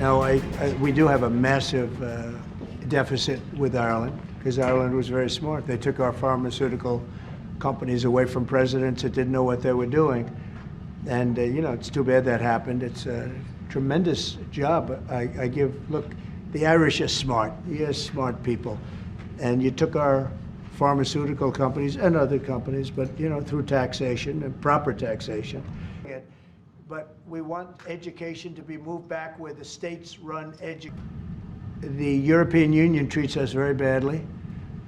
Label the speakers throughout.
Speaker 1: Now, we do have a massive deficit with Ireland, because Ireland was very smart. They took our pharmaceutical companies away from presidents that didn't know what they were doing. And, you know, it's too bad that happened. It's a tremendous job. I give, look, the Irish are smart. You're smart people. And you took our pharmaceutical companies and other companies, but, you know, through taxation and proper taxation. But we want education to be moved back where the states run education. The European Union treats us very badly.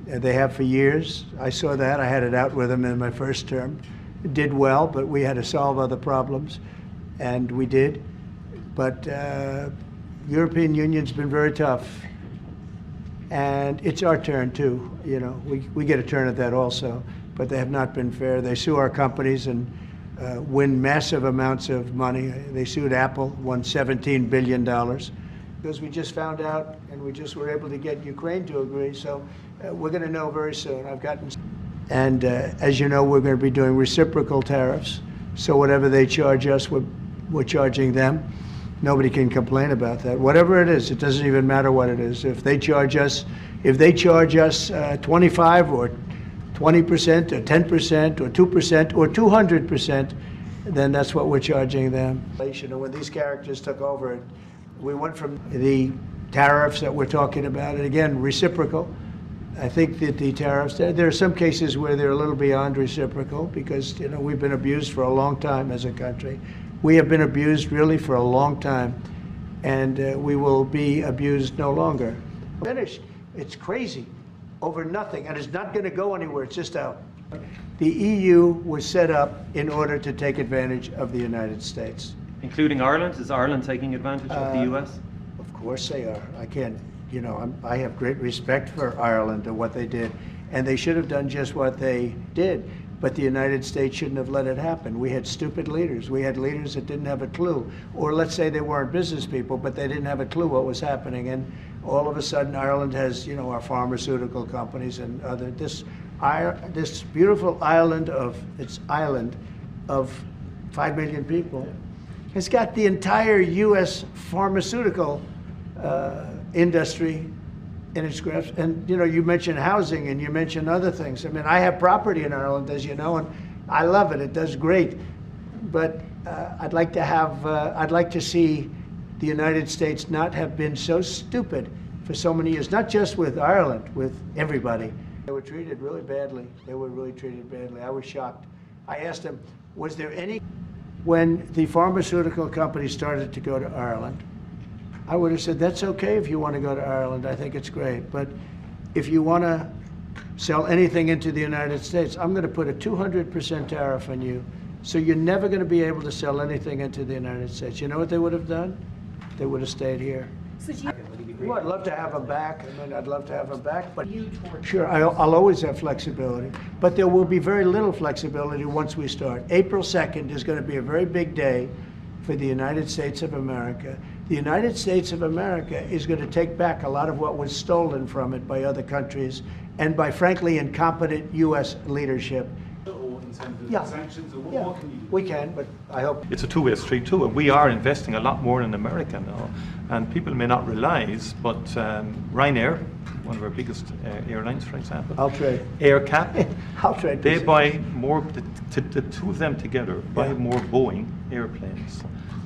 Speaker 1: They have for years. I saw that. I had it out with them in my first term. It did well, but we had to solve other problems, and we did. But European Union's been very tough, and it's our turn too. You know, we get a turn at that also, but they have not been fair. They sue our companies and win massive amounts of money. They sued Apple, won $17 billion. Because we just found out, and we just were able to get Ukraine to agree. So we're going to know very soon. And as you know, we're going to be doing reciprocal tariffs. So whatever they charge us, we're charging them. Nobody can complain about that. Whatever it is, it doesn't even matter what it is. If they charge us 25 or 20% or 10% or 2% or 200%, then that's what we're charging them. And when these characters took over, we went from the tariffs that we're talking about, and again, reciprocal. I think that the tariffs, there are some cases where they're a little beyond reciprocal because, you know, we've been abused for a long time as a country. We have been abused really for a long time, and we will be abused no longer. Finished. It's crazy over nothing, and it's not going to go anywhere. It's just out. The EU was set up in order to take advantage of the United States.
Speaker 2: Including Ireland? Is Ireland taking advantage of the US?
Speaker 1: Of course they are. I can't, you know, I have great respect for Ireland and what they did. And they should have done just what they did. But the United States shouldn't have let it happen. We had stupid leaders. We had leaders that didn't have a clue. Or let's say they weren't business people, but they didn't have a clue what was happening. And all of a sudden, Ireland has, you know, our pharmaceutical companies and other, this beautiful island of 5 million people. It's got the entire U.S. pharmaceutical industry in its grasp. And, you know, you mentioned housing and you mentioned other things. I mean, I have property in Ireland, as you know, and I love it. It does great. But I'd like to see the United States not have been so stupid for so many years, not just with Ireland, with everybody. They were treated really badly. They were really treated badly. I was shocked. I asked them, was there any... When the pharmaceutical companies started to go to Ireland, I would have said, that's okay if you want to go to Ireland. I think it's great. But if you want to sell anything into the United States, I'm going to put a 200% tariff on you. So you're never going to be able to sell anything into the United States. You know what they would have done? They would have stayed here. So well, I'd love to have them back. I mean, I'd love to have them back, but sure, I'll always have flexibility. But there will be very little flexibility once we start. April 2nd is going to be a very big day for the United States of America. The United States of America is going to take back a lot of what was stolen from it by other countries and by, frankly, incompetent U.S. leadership. Sanctions, or what can you do? We can, but I hope...
Speaker 3: It's a two-way street too, and we are investing a lot more in America now. And people may not realize, but Ryanair, one of our biggest airlines, for example,
Speaker 1: I'll trade.
Speaker 3: AirCap,
Speaker 1: I'll trade.
Speaker 3: They buy more, the two of them together buy more Boeing airplanes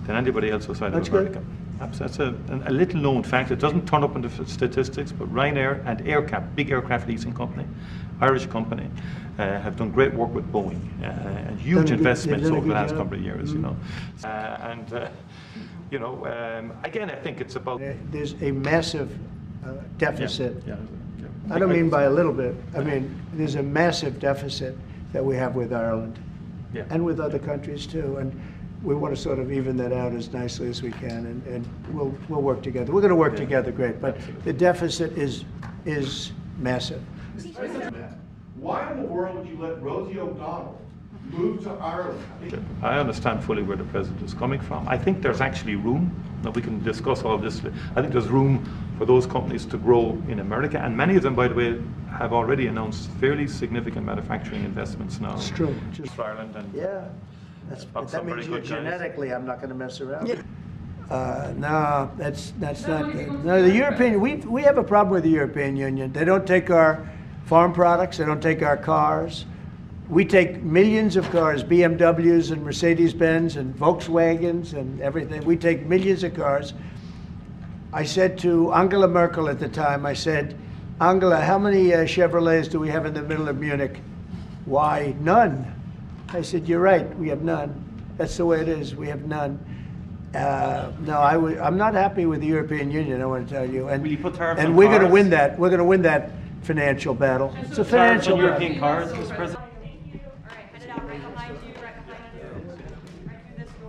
Speaker 3: than anybody else outside of America.
Speaker 1: Good.
Speaker 3: That's a little known fact. It doesn't turn up in the statistics, but Ryanair and AirCap, big aircraft leasing company, Irish company, have done great work with Boeing and huge investments over the last couple of years, you know. Again, I think it's about...
Speaker 1: There's a massive deficit.
Speaker 3: Yeah.
Speaker 1: I don't mean by a little bit. I mean, there's a massive deficit that we have with Ireland and with other countries too. And we want to sort of even that out as nicely as we can, and we'll work together. We're going to work together great, but the deficit is massive.
Speaker 4: Why in the world would you let Rosie O'Donnell move to Ireland?
Speaker 3: I understand fully where the president is coming from. I think there's actually room. Now we can discuss all this. I think there's room for those companies to grow in America, and many of them, by the way, have already announced fairly significant manufacturing investments now.
Speaker 1: It's true.
Speaker 3: Just for Ireland and
Speaker 1: that means genetically I'm not going to mess around. No, that's not good. No, the European, we have a problem with the European Union. They don't take our farm products. They don't take our cars. We take millions of cars, BMWs and Mercedes-Benz and Volkswagens and everything. We take millions of cars. I said to Angela Merkel at the time, I said, Angela, how many Chevrolets do we have in the middle of Munich? Why, none. I said, you're right, we have none. That's the way it is, we have none. No, I'm not happy with the European Union, I want to tell you. And,
Speaker 2: Will you put tariffs
Speaker 1: and
Speaker 2: on
Speaker 1: we're going to
Speaker 2: cars?
Speaker 1: win that. We're going to win that financial battle. It's a
Speaker 2: Tariffs
Speaker 1: financial
Speaker 2: on
Speaker 1: battle.
Speaker 2: European cars, Mr. President?